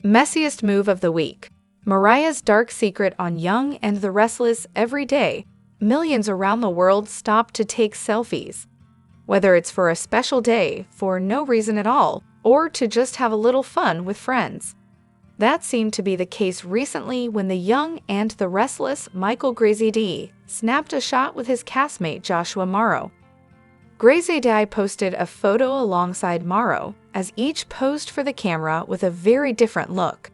Messiest move of the week. Mariah's dark secret on Young and the Restless every day. Millions around the world stop to take selfies. Whether it's for a special day, for no reason at all, or to just have a little fun with friends. That seemed to be the case recently when the Young and the Restless Michael Graziadei snapped a shot with his castmate Joshua Morrow. Graziadei posted a photo alongside Morrow, as each posed for the camera with a very different look.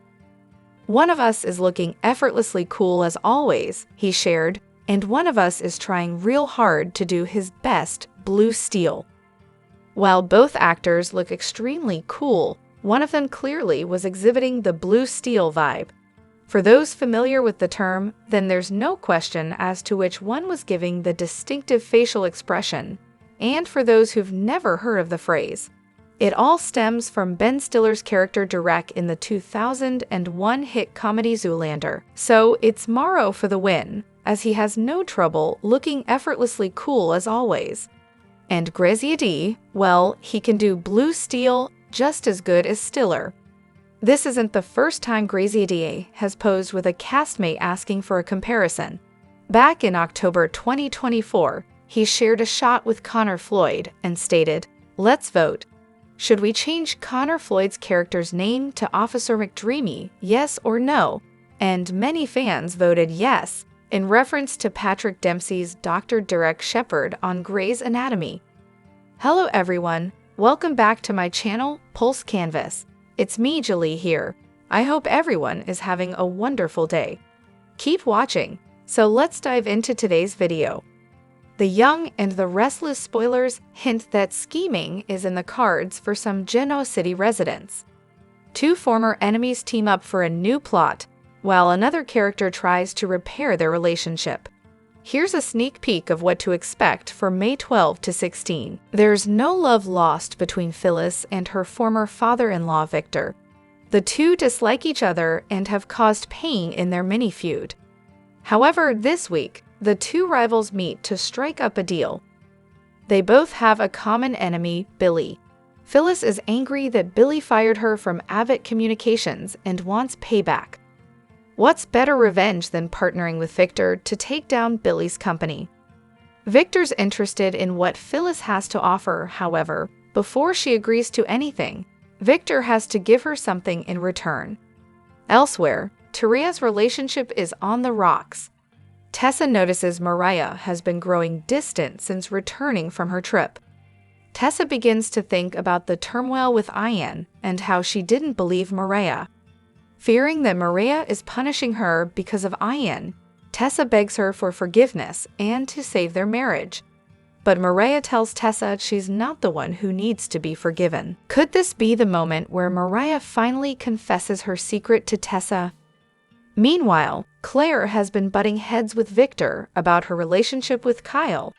"One of us is looking effortlessly cool as always," he shared, "and one of us is trying real hard to do his best blue steel." While both actors look extremely cool, one of them clearly was exhibiting the blue steel vibe. For those familiar with the term, then there's no question as to which one was giving the distinctive facial expression. And for those who've never heard of the phrase, it all stems from Ben Stiller's character Derek in the 2001 hit comedy Zoolander. So it's Morrow for the win, as he has no trouble looking effortlessly cool as always. And Graziadei, well, he can do blue steel just as good as Stiller. This isn't the first time Graziadei has posed with a castmate asking for a comparison. Back in October 2024, he shared a shot with Connor Floyd and stated, "Let's vote. Should we change Connor Floyd's character's name to Officer McDreamy, yes or no?" And many fans voted yes, in reference to Patrick Dempsey's Dr. Derek Shepherd on Grey's Anatomy. Hello everyone, welcome back to my channel, Pulse Canvas. It's me, Julie here. I hope everyone is having a wonderful day. Keep watching, so let's dive into today's video. The Young and the Restless spoilers hint that scheming is in the cards for some Genoa City residents. Two former enemies team up for a new plot, while another character tries to repair their relationship. Here's a sneak peek of what to expect for May 12 to 16. There's no love lost between Phyllis and her former father-in-law Victor. The two dislike each other and have caused pain in their mini-feud. However, this week, the two rivals meet to strike up a deal. They both have a common enemy, Billy. Phyllis is angry that Billy fired her from Abbott Communications and wants payback. What's better revenge than partnering with Victor to take down Billy's company? Victor's interested in what Phyllis has to offer, however, before she agrees to anything, Victor has to give her something in return. Elsewhere, Taria's relationship is on the rocks. Tessa notices Mariah has been growing distant since returning from her trip. Tessa begins to think about the turmoil with Ian and how she didn't believe Mariah. Fearing that Mariah is punishing her because of Ian, Tessa begs her for forgiveness and to save their marriage. But Mariah tells Tessa she's not the one who needs to be forgiven. Could this be the moment where Mariah finally confesses her secret to Tessa? Meanwhile, Claire has been butting heads with Victor about her relationship with Kyle,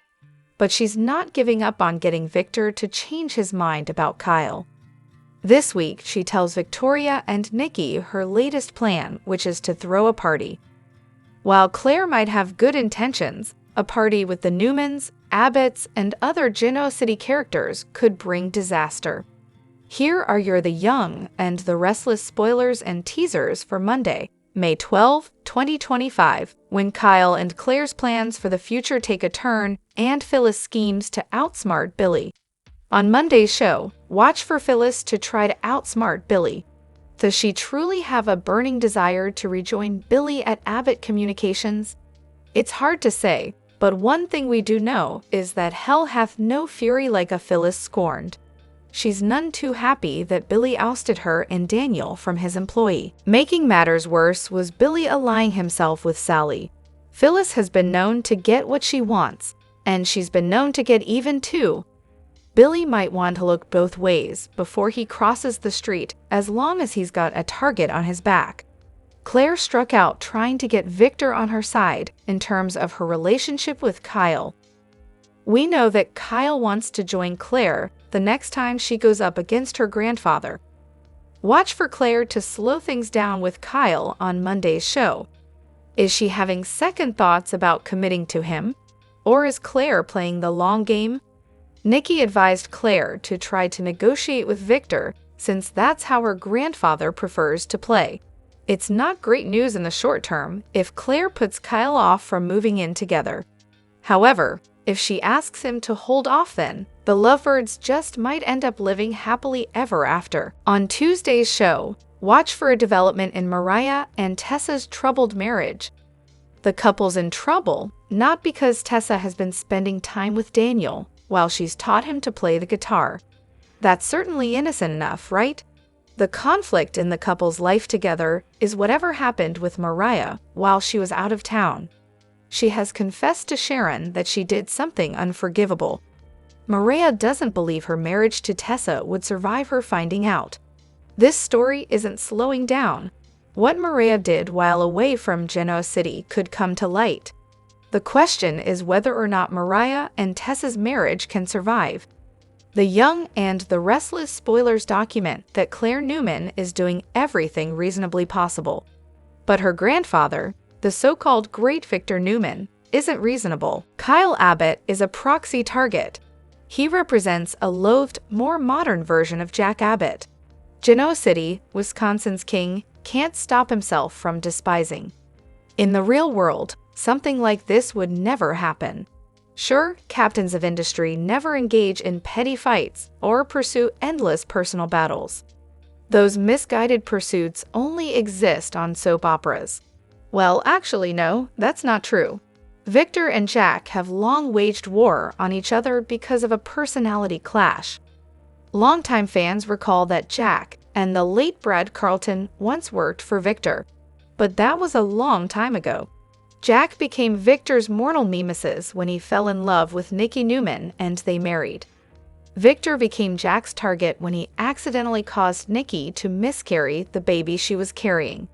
but she's not giving up on getting Victor to change his mind about Kyle. This week, she tells Victoria and Nikki her latest plan, which is to throw a party. While Claire might have good intentions, a party with the Newmans, Abbotts, and other Genoa City characters could bring disaster. Here are your The Young and the Restless spoilers and teasers for Monday, May 12, 2025, when Kyle and Claire's plans for the future take a turn and Phyllis schemes to outsmart Billy. On Monday's show, watch for Phyllis to try to outsmart Billy. Does she truly have a burning desire to rejoin Billy at Abbott Communications? It's hard to say, but one thing we do know is that hell hath no fury like a Phyllis scorned. She's none too happy that Billy ousted her and Daniel from his employee. Making matters worse was Billy allying himself with Sally. Phyllis has been known to get what she wants, and she's been known to get even too. Billy might want to look both ways before he crosses the street as long as he's got a target on his back. Claire struck out trying to get Victor on her side in terms of her relationship with Kyle. We know that Kyle wants to join Claire the next time she goes up against her grandfather. Watch for Claire to slow things down with Kyle on Monday's show. Is she having second thoughts about committing to him? Or is Claire playing the long game? Nikki advised Claire to try to negotiate with Victor, since that's how her grandfather prefers to play. It's not great news in the short term if Claire puts Kyle off from moving in together. However, if she asks him to hold off then, the lovebirds just might end up living happily ever after. On Tuesday's show, watch for a development in Mariah and Tessa's troubled marriage. The couple's in trouble, not because Tessa has been spending time with Daniel while she's taught him to play the guitar. That's certainly innocent enough, right? The conflict in the couple's life together is whatever happened with Mariah while she was out of town. She has confessed to Sharon that she did something unforgivable. Mariah doesn't believe her marriage to Tessa would survive her finding out. This story isn't slowing down. What Mariah did while away from Genoa City could come to light. The question is whether or not Mariah and Tessa's marriage can survive. The Young and the Restless spoilers document that Claire Newman is doing everything reasonably possible. But her grandfather, the so-called Great Victor Newman, isn't reasonable. Kyle&Abbott is a proxy target. He represents a loathed, more modern version of Jack Abbott. Genoa City, Wisconsin's king, can't stop himself from despising. In the real world, something like this would never happen. Sure, captains of industry never engage in petty fights or pursue endless personal battles. Those misguided pursuits only exist on soap operas. Well, actually, no, that's not true. Victor and Jack have long waged war on each other because of a personality clash. Longtime fans recall that Jack and the late Brad Carlton once worked for Victor, but that was a long time ago. Jack became Victor's mortal nemesis when he fell in love with Nikki Newman and they married. Victor became Jack's target when he accidentally caused Nikki to miscarry the baby she was carrying.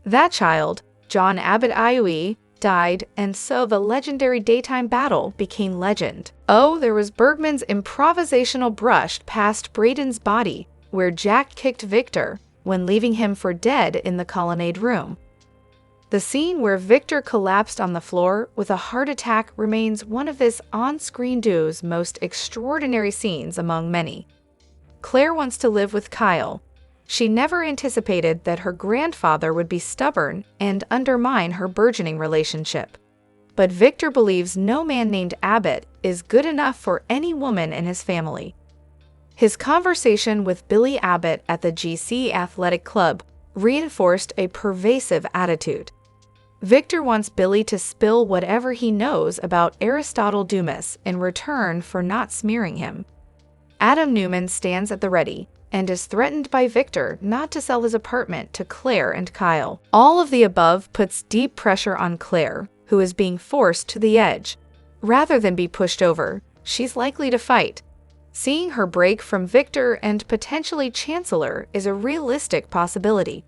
That child, John Abbott IOE, died, and so the legendary daytime battle became legend. Oh, there was Bergman's improvisational brush past Braden's body, where Jack kicked Victor when leaving him for dead in the colonnade room. The scene where Victor collapsed on the floor with a heart attack remains one of this on-screen duo's most extraordinary scenes among many. Claire wants to live with Kyle. She never anticipated that her grandfather would be stubborn and undermine her burgeoning relationship. But Victor believes no man named Abbott is good enough for any woman in his family. His conversation with Billy Abbott at the GC Athletic Club reinforced a pervasive attitude. Victor wants Billy to spill whatever he knows about Aristotle Dumas in return for not smearing him. Adam Newman stands at the ready and is threatened by Victor not to sell his apartment to Claire and Kyle. All of the above puts deep pressure on Claire, who is being forced to the edge. Rather than be pushed over, she's likely to fight. Seeing her break from Victor and potentially Chancellor is a realistic possibility.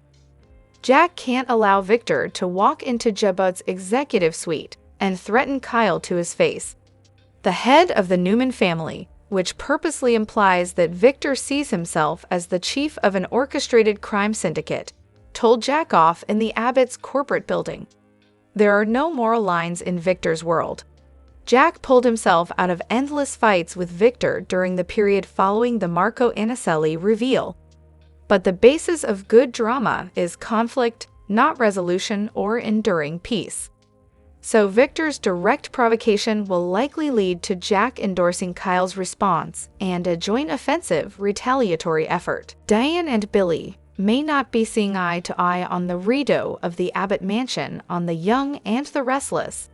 Jack can't allow Victor to walk into Jabud's executive suite and threaten Kyle to his face. The head of the Newman family, which purposely implies that Victor sees himself as the chief of an orchestrated crime syndicate, told Jack off in the Abbott's corporate building. There are no moral lines in Victor's world. Jack pulled himself out of endless fights with Victor during the period following the Marco Anicelli reveal. But the basis of good drama is conflict, not resolution or enduring peace. So Victor's direct provocation will likely lead to Jack endorsing Kyle's response and a joint offensive retaliatory effort. Diane and Billy may not be seeing eye to eye on the redo of the Abbott mansion on The Young and the Restless.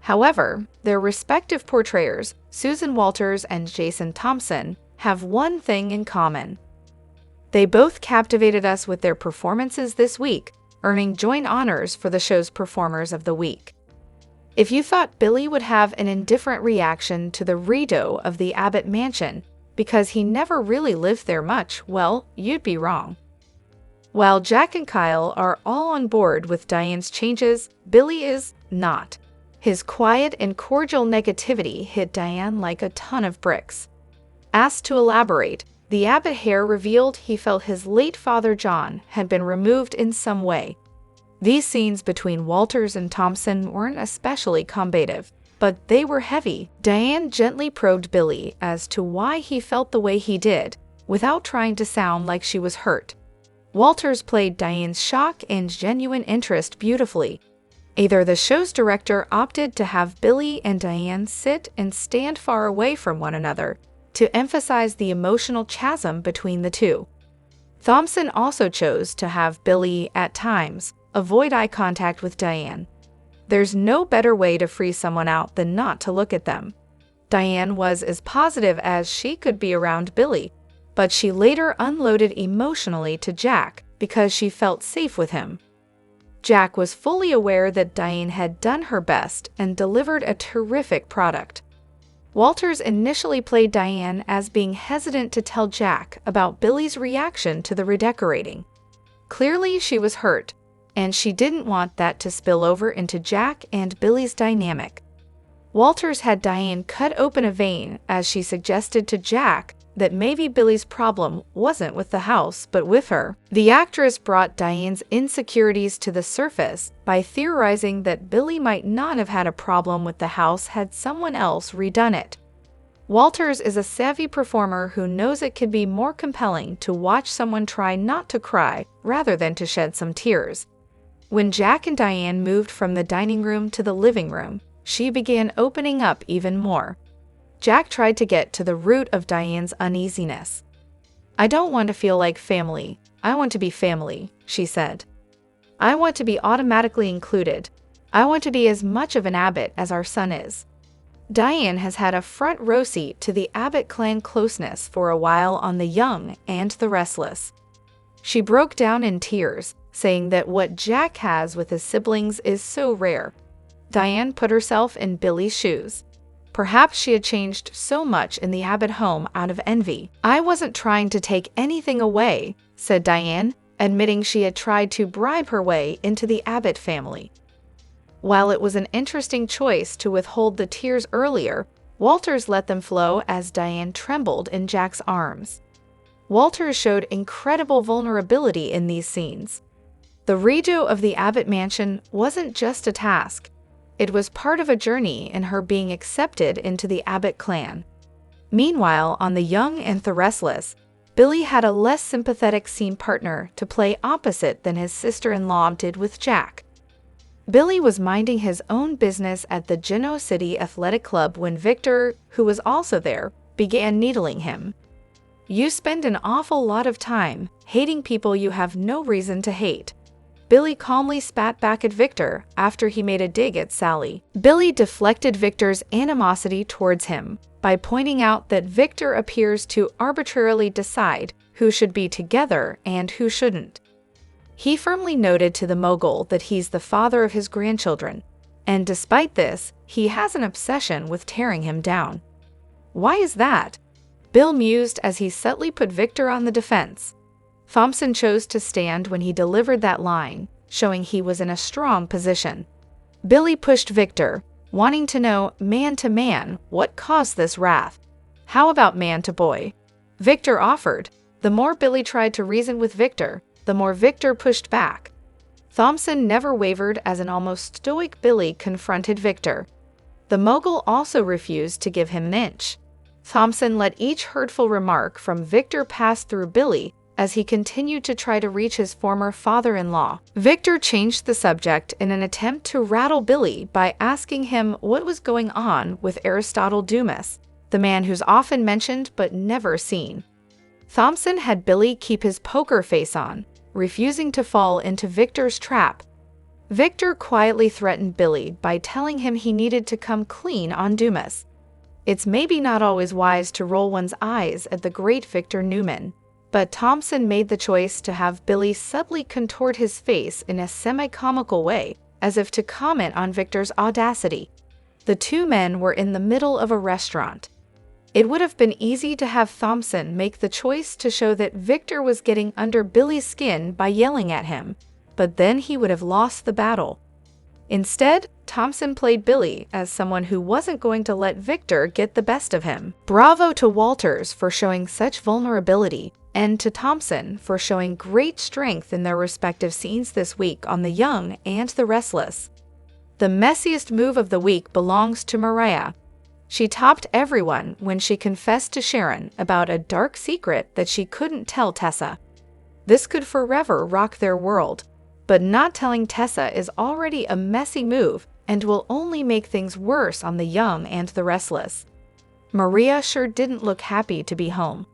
However, their respective portrayers, Susan Walters and Jason Thompson, have one thing in common. They both captivated us with their performances this week, earning joint honors for the show's Performers of the Week. If you thought Billy would have an indifferent reaction to the redo of the Abbott mansion because he never really lived there much, well, you'd be wrong. While Jack and Kyle are all on board with Diane's changes, Billy is not. His quiet and cordial negativity hit Diane like a ton of bricks. Asked to elaborate, the Abbott heir revealed he felt his late father John had been removed in some way. These scenes between Walters and Thompson weren't especially combative, but they were heavy. Diane gently probed Billy as to why he felt the way he did, without trying to sound like she was hurt. Walters played Diane's shock and genuine interest beautifully. Either the show's director opted to have Billy and Diane sit and stand far away from one another to emphasize the emotional chasm between the two. Thompson also chose to have Billy, at times, avoid eye contact with Diane. There's no better way to freeze someone out than not to look at them. Diane was as positive as she could be around Billy, but she later unloaded emotionally to Jack because she felt safe with him. Jack was fully aware that Diane had done her best and delivered a terrific product. Walters initially played Diane as being hesitant to tell Jack about Billy's reaction to the redecorating. Clearly, she was hurt, and she didn't want that to spill over into Jack and Billy's dynamic. Walters had Diane cut open a vein as she suggested to Jack that maybe Billy's problem wasn't with the house but with her. The actress brought Diane's insecurities to the surface by theorizing that Billy might not have had a problem with the house had someone else redone it. Walters is a savvy performer who knows it can be more compelling to watch someone try not to cry rather than to shed some tears. When Jack and Diane moved from the dining room to the living room, she began opening up even more. Jack tried to get to the root of Diane's uneasiness. "I don't want to feel like family. I want to be family," she said. "I want to be automatically included. I want to be as much of an Abbott as our son is." Diane has had a front row seat to the Abbott clan closeness for a while on The Young and the Restless. She broke down in tears, saying that what Jack has with his siblings is so rare. Diane put herself in Billy's shoes. Perhaps she had changed so much in the Abbott home out of envy. "I wasn't trying to take anything away," said Diane, admitting she had tried to bribe her way into the Abbott family. While it was an interesting choice to withhold the tears earlier, Walters let them flow as Diane trembled in Jack's arms. Walters showed incredible vulnerability in these scenes. The redo of the Abbott mansion wasn't just a task. It was part of a journey in her being accepted into the Abbott clan. Meanwhile, on The Young and the Restless, Billy had a less sympathetic scene partner to play opposite than his sister-in-law did with Jack. Billy was minding his own business at the Genoa City Athletic Club when Victor, who was also there, began needling him. "You spend an awful lot of time hating people you have no reason to hate." Billy calmly spat back at Victor after he made a dig at Sally. Billy deflected Victor's animosity towards him by pointing out that Victor appears to arbitrarily decide who should be together and who shouldn't. He firmly noted to the mogul that he's the father of his grandchildren, and despite this, he has an obsession with tearing him down. "Why is that?" Bill mused as he subtly put Victor on the defense. Thompson chose to stand when he delivered that line, showing he was in a strong position. Billy pushed Victor, wanting to know, man to man, what caused this wrath. "How about man to boy?" Victor offered. The more Billy tried to reason with Victor, the more Victor pushed back. Thompson never wavered as an almost stoic Billy confronted Victor. The mogul also refused to give him an inch. Thompson let each hurtful remark from Victor pass through Billy as he continued to try to reach his former father-in-law. Victor changed the subject in an attempt to rattle Billy by asking him what was going on with Aristotle Dumas, the man who's often mentioned but never seen. Thompson had Billy keep his poker face on, refusing to fall into Victor's trap. Victor quietly threatened Billy by telling him he needed to come clean on Dumas. It's maybe not always wise to roll one's eyes at the great Victor Newman, but Thompson made the choice to have Billy subtly contort his face in a semi-comical way, as if to comment on Victor's audacity. The two men were in the middle of a restaurant. It would have been easy to have Thompson make the choice to show that Victor was getting under Billy's skin by yelling at him, but then he would have lost the battle. Instead, Thompson played Billy as someone who wasn't going to let Victor get the best of him. Bravo to Walters for showing such vulnerability, and to Thompson for showing great strength in their respective scenes this week on The Young and the Restless. The messiest move of the week belongs to Mariah. She topped everyone when she confessed to Sharon about a dark secret that she couldn't tell Tessa. This could forever rock their world, but not telling Tessa is already a messy move and will only make things worse on the young and the restless. Mariah sure didn't look happy to be home.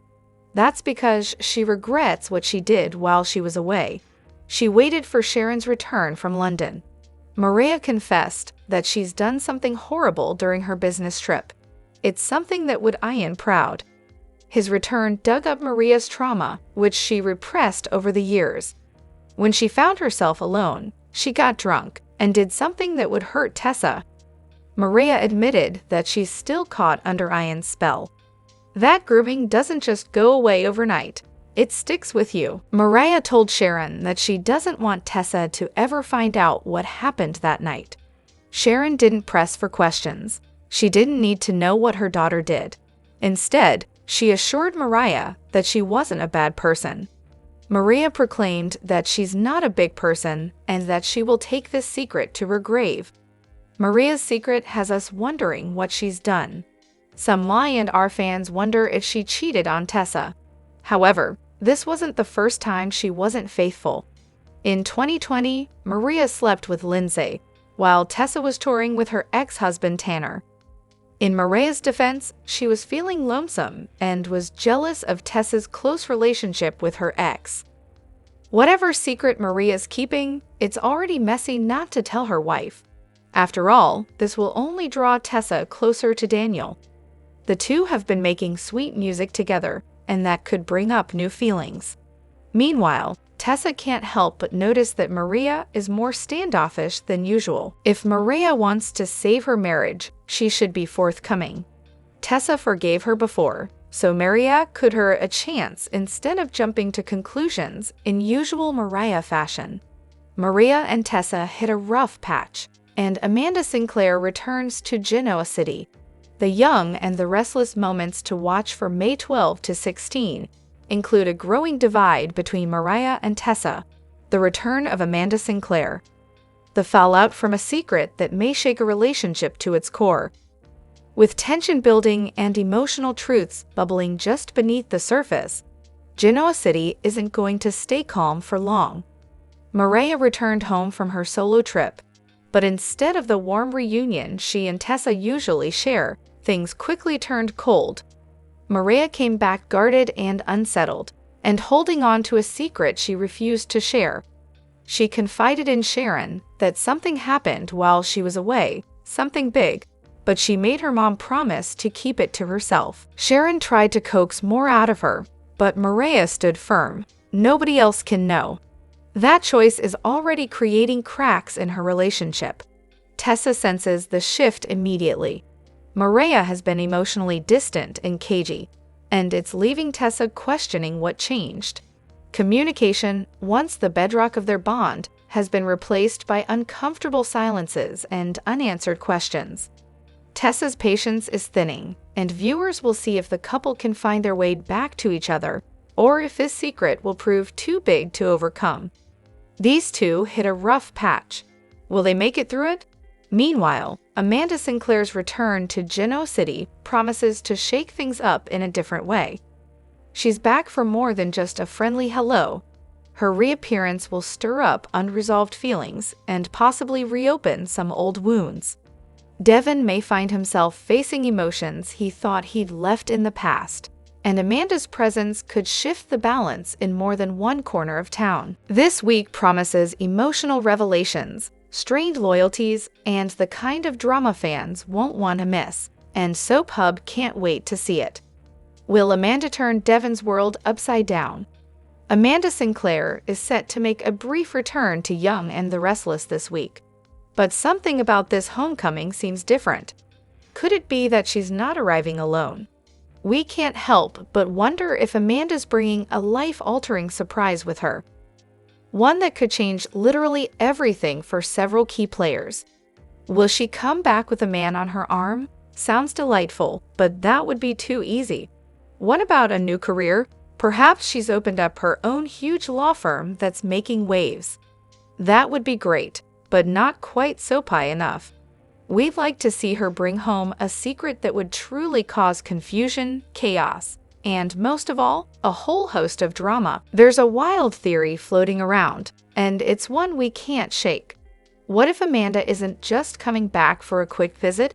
That's because she regrets what she did while she was away. She waited for Sharon's return from London. Mariah confessed that she's done something horrible during her business trip. It's something that would Ian proud. His return dug up Mariah's trauma, which she repressed over the years. When she found herself alone, she got drunk and did something that would hurt Tessa. Mariah admitted that she's still caught under Ian's spell. That grooming doesn't just go away overnight. It sticks with you. Mariah told Sharon that she doesn't want Tessa to ever find out what happened that night. Sharon didn't press for questions. She didn't need to know what her daughter did. Instead, she assured Mariah that she wasn't a bad person. Mariah proclaimed that she's not a big person and that she will take this secret to her grave. Mariah's secret has us wondering what she's done. Some Lion&R fans wonder if she cheated on Tessa. However, this wasn't the first time she wasn't faithful. In 2020, Mariah slept with Lindsay, while Tessa was touring with her ex-husband Tanner. In Mariah's defense, she was feeling lonesome and was jealous of Tessa's close relationship with her ex. Whatever secret Mariah's keeping, it's already messy not to tell her wife. After all, this will only draw Tessa closer to Daniel. The two have been making sweet music together, and that could bring up new feelings. Meanwhile, Tessa can't help but notice that Mariah is more standoffish than usual. If Mariah wants to save her marriage, she should be forthcoming. Tessa forgave her before, so Mariah could her a chance instead of jumping to conclusions in usual Mariah fashion. Mariah and Tessa hit a rough patch, and Amanda Sinclair returns to Genoa City. The young and the restless moments to watch for May 12 to 16 include a growing divide between Mariah and Tessa, the return of Amanda Sinclair, the fallout from a secret that may shake a relationship to its core. With tension building and emotional truths bubbling just beneath the surface, Genoa City isn't going to stay calm for long. Mariah returned home from her solo trip, but instead of the warm reunion she and Tessa usually share, things quickly turned cold. Mariah came back guarded and unsettled, and holding on to a secret she refused to share. She confided in Sharon that something happened while she was away, something big, but she made her mom promise to keep it to herself. Sharon tried to coax more out of her, but Mariah stood firm. Nobody else can know. That choice is already creating cracks in her relationship. Tessa senses the shift immediately. Mariah has been emotionally distant and cagey, and it's leaving Tessa questioning what changed. Communication, once the bedrock of their bond, has been replaced by uncomfortable silences and unanswered questions. Tessa's patience is thinning, and viewers will see if the couple can find their way back to each other, or if this secret will prove too big to overcome. These two hit a rough patch. Will they make it through it? Meanwhile, Amanda Sinclair's return to Genoa City promises to shake things up in a different way. She's back for more than just a friendly hello. Her reappearance will stir up unresolved feelings and possibly reopen some old wounds. Devon may find himself facing emotions he thought he'd left in the past, and Amanda's presence could shift the balance in more than one corner of town. This week promises emotional revelations, strained loyalties, and the kind of drama fans won't want to miss, and Soap Hub can't wait to see it. Will Amanda turn Devon's world upside down? Amanda Sinclair is set to make a brief return to Young and the Restless this week. But something about this homecoming seems different. Could it be that she's not arriving alone? We can't help but wonder if Amanda's bringing a life-altering surprise with her. One that could change literally everything for several key players. Will she come back with a man on her arm? Sounds delightful, but that would be too easy. What about a new career? Perhaps she's opened up her own huge law firm that's making waves. That would be great, but not quite soapy enough. We'd like to see her bring home a secret that would truly cause confusion, chaos, and most of all, a whole host of drama. There's a wild theory floating around, and it's one we can't shake. What if Amanda isn't just coming back for a quick visit?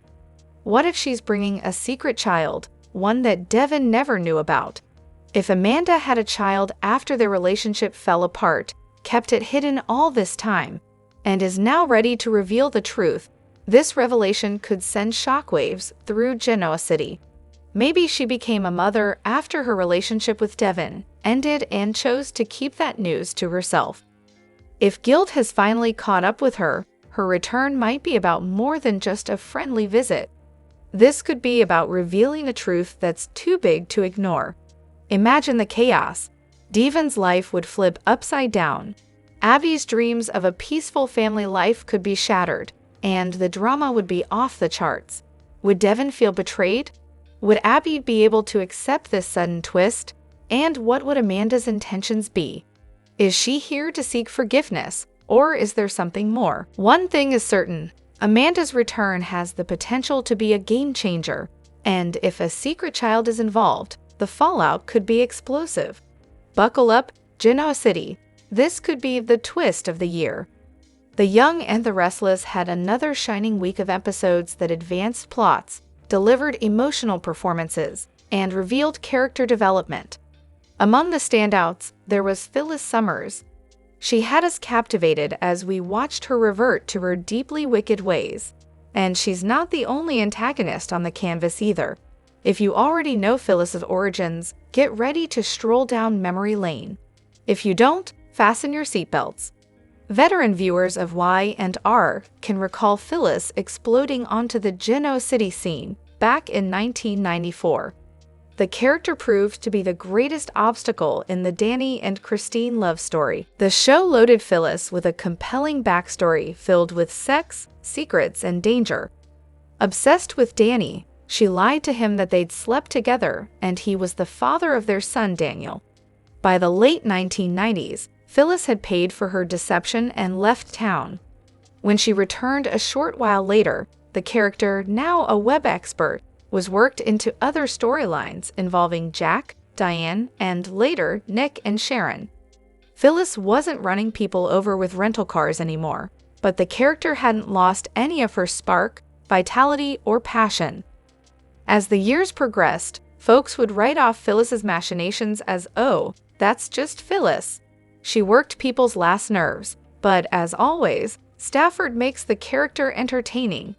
What if she's bringing a secret child, one that Devin never knew about? If Amanda had a child after their relationship fell apart, kept it hidden all this time, and is now ready to reveal the truth, this revelation could send shockwaves through Genoa City. Maybe she became a mother after her relationship with Devin ended and chose to keep that news to herself. If guilt has finally caught up with her, her return might be about more than just a friendly visit. This could be about revealing a truth that's too big to ignore. Imagine the chaos. Devon's life would flip upside down. Abby's dreams of a peaceful family life could be shattered, and the drama would be off the charts. Would Devin feel betrayed? Would Abby be able to accept this sudden twist? And what would Amanda's intentions be? Is she here to seek forgiveness, or is there something more? One thing is certain, Amanda's return has the potential to be a game changer, and if a secret child is involved, the fallout could be explosive. Buckle up, Genoa City. This could be the twist of the year. The Young and the Restless had another shining week of episodes that advanced plots, delivered emotional performances, and revealed character development. Among the standouts, there was Phyllis Summers. She had us captivated as we watched her revert to her deeply wicked ways. And she's not the only antagonist on the canvas either. If you already know Phyllis's origins, get ready to stroll down memory lane. If you don't, fasten your seatbelts. Veteran viewers of Y&R can recall Phyllis exploding onto the Genoa City scene back in 1994. The character proved to be the greatest obstacle in the Danny and Christine love story. The show loaded Phyllis with a compelling backstory filled with sex, secrets, and danger. Obsessed with Danny, she lied to him that they'd slept together and he was the father of their son Daniel. By the late 1990s, Phyllis had paid for her deception and left town. When she returned a short while later, the character, now a web expert, was worked into other storylines involving Jack, Diane, and later Nick and Sharon. Phyllis wasn't running people over with rental cars anymore, but the character hadn't lost any of her spark, vitality, or passion. As the years progressed, folks would write off Phyllis's machinations as, "Oh, that's just Phyllis. She worked people's last nerves," but as always, Stafford makes the character entertaining.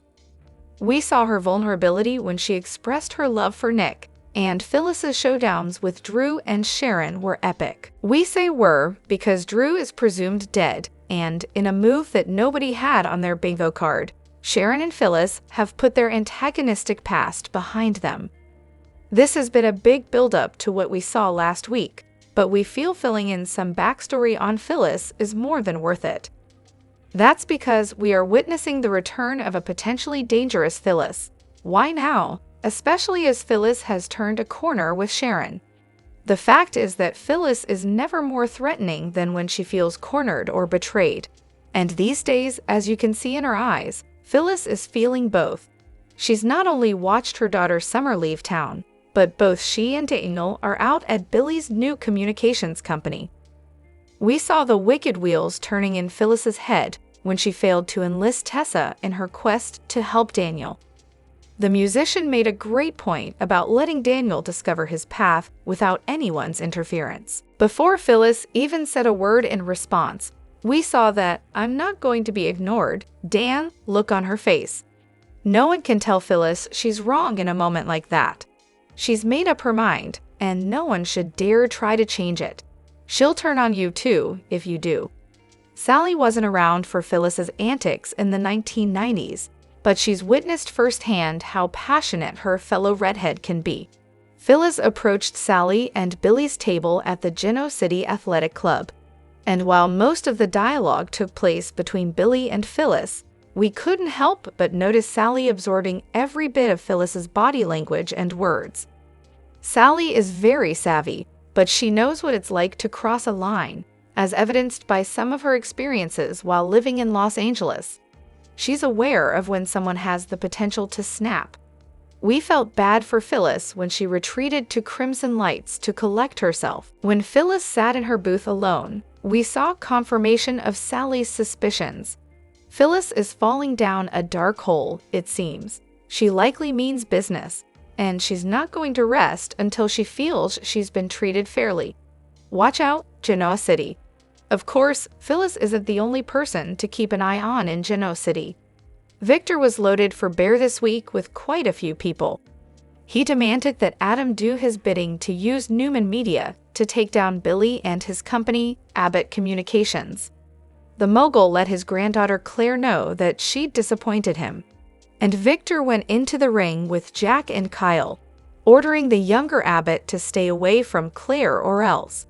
We saw her vulnerability when she expressed her love for Nick, and Phyllis's showdowns with Drew and Sharon were epic. We say were because Drew is presumed dead, and in a move that nobody had on their bingo card, Sharon and Phyllis have put their antagonistic past behind them. This has been a big build-up to what we saw last week, but we feel filling in some backstory on Phyllis is more than worth it. That's because we are witnessing the return of a potentially dangerous Phyllis. Why now? Especially as Phyllis has turned a corner with Sharon. The fact is that Phyllis is never more threatening than when she feels cornered or betrayed. And these days, as you can see in her eyes, Phyllis is feeling both. She's not only watched her daughter Summer leave town, but both she and Daniel are out at Billy's new communications company. We saw the wicked wheels turning in Phyllis's head when she failed to enlist Tessa in her quest to help Daniel. The musician made a great point about letting Daniel discover his path without anyone's interference. Before Phyllis even said a word in response, we saw that "I'm not going to be ignored" Dan look on her face. No one can tell Phyllis she's wrong in a moment like that. She's made up her mind, and no one should dare try to change it. She'll turn on you too, if you do. Sally wasn't around for Phyllis's antics in the 1990s, but she's witnessed firsthand how passionate her fellow redhead can be. Phyllis approached Sally and Billy's table at the Genoa City Athletic Club. And while most of the dialogue took place between Billy and Phyllis, we couldn't help but notice Sally absorbing every bit of Phyllis's body language and words. Sally is very savvy, but she knows what it's like to cross a line, as evidenced by some of her experiences while living in Los Angeles. She's aware of when someone has the potential to snap. We felt bad for Phyllis when she retreated to Crimson Lights to collect herself. When Phyllis sat in her booth alone, we saw confirmation of Sally's suspicions. Phyllis is falling down a dark hole, it seems. She likely means business, and she's not going to rest until she feels she's been treated fairly. Watch out, Genoa City. Of course, Phyllis isn't the only person to keep an eye on in Genoa City. Victor was loaded for bear this week with quite a few people. He demanded that Adam do his bidding to use Newman Media to take down Billy and his company, Abbott Communications. The mogul let his granddaughter Claire know that she'd disappointed him. And Victor went into the ring with Jack and Kyle, ordering the younger Abbott to stay away from Claire or else.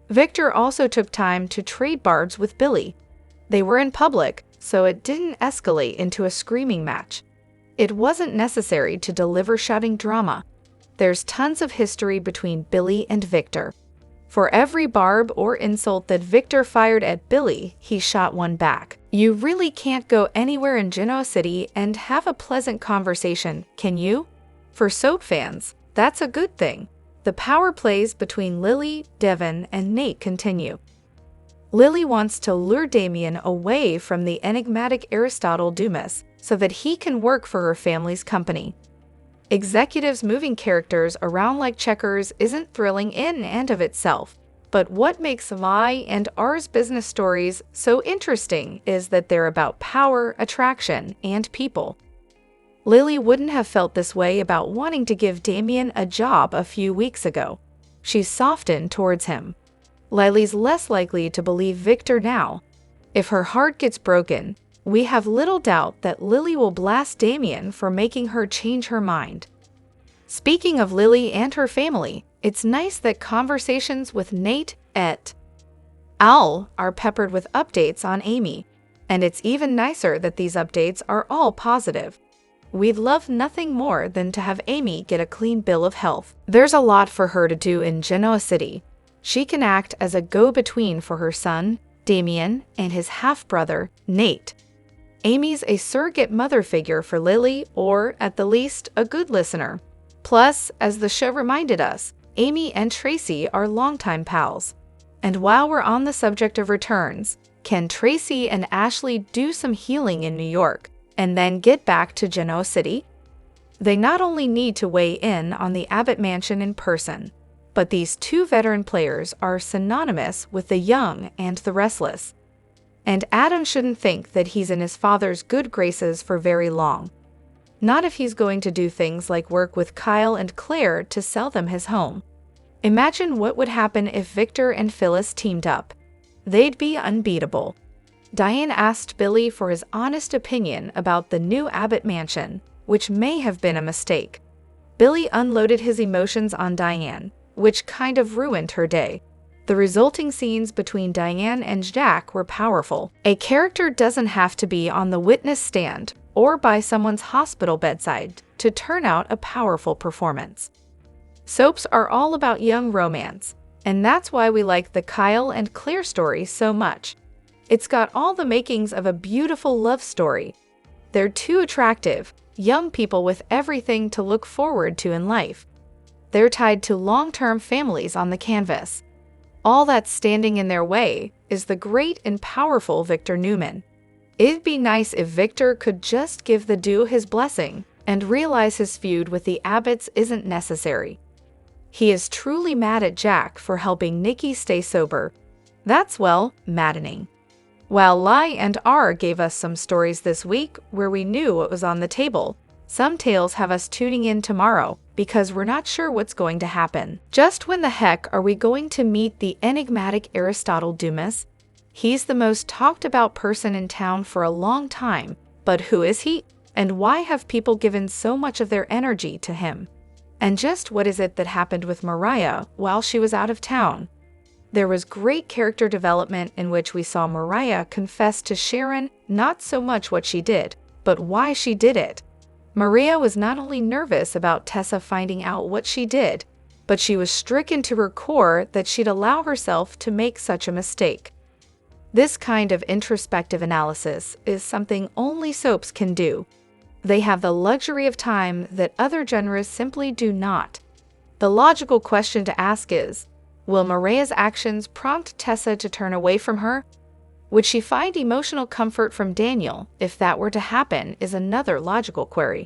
Victor also took time to trade barbs with Billy. They were in public, so it didn't escalate into a screaming match. It wasn't necessary to deliver shouting drama. There's tons of history between Billy and Victor. For every barb or insult that Victor fired at Billy, he shot one back. You really can't go anywhere in Genoa City and have a pleasant conversation, can you? For soap fans, that's a good thing. The power plays between Lily, Devon, and Nate continue. Lily wants to lure Damien away from the enigmatic Aristotle Dumas so that he can work for her family's company. Executives moving characters around like checkers isn't thrilling in and of itself, but what makes my and ours business stories so interesting is that they're about power, attraction, and people. Lily wouldn't have felt this way about wanting to give Damien a job a few weeks ago. She's softened towards him. Lily's less likely to believe Victor now. If her heart gets broken, we have little doubt that Lily will blast Damien for making her change her mind. Speaking of Lily and her family, it's nice that conversations with Nate et al. Are peppered with updates on Amy, and it's even nicer that these updates are all positive. We'd love nothing more than to have Amy get a clean bill of health. There's a lot for her to do in Genoa City. She can act as a go-between for her son, Damien, and his half-brother, Nate. Amy's a surrogate mother figure for Lily, or, at the least, a good listener. Plus, as the show reminded us, Amy and Tracy are longtime pals. And while we're on the subject of returns, can Tracy and Ashley do some healing in New York and then get back to Genoa City? They not only need to weigh in on the Abbott mansion in person, but these two veteran players are synonymous with the young and the restless. And Adam shouldn't think that he's in his father's good graces for very long. Not if he's going to do things like work with Kyle and Claire to sell them his home. Imagine what would happen if Victor and Phyllis teamed up. They'd be unbeatable. Diane asked Billy for his honest opinion about the new Abbott mansion, which may have been a mistake. Billy unloaded his emotions on Diane, which kind of ruined her day. The resulting scenes between Diane and Jack were powerful. A character doesn't have to be on the witness stand or by someone's hospital bedside to turn out a powerful performance. Soaps are all about young romance, and that's why we like the Kyle and Claire story so much. It's got all the makings of a beautiful love story. They're two attractive, young people with everything to look forward to in life. They're tied to long-term families on the canvas. All that's standing in their way is the great and powerful Victor Newman. It'd be nice if Victor could just give the duo his blessing and realize his feud with the Abbotts isn't necessary. He is truly mad at Jack for helping Nikki stay sober. That's, well, maddening. While Lai and R gave us some stories this week where we knew what was on the table, some tales have us tuning in tomorrow because we're not sure what's going to happen. Just when the heck are we going to meet the enigmatic Aristotle Dumas? He's the most talked about person in town for a long time, but who is he? And why have people given so much of their energy to him? And just what is it that happened with Mariah while she was out of town? There was great character development in which we saw Mariah confess to Sharon not so much what she did, but why she did it. Maria was not only nervous about Tessa finding out what she did, but she was stricken to her core that she'd allow herself to make such a mistake. This kind of introspective analysis is something only soaps can do. They have the luxury of time that other genres simply do not. The logical question to ask is, will Mariah's actions prompt Tessa to turn away from her? Would she find emotional comfort from Daniel if that were to happen is another logical query.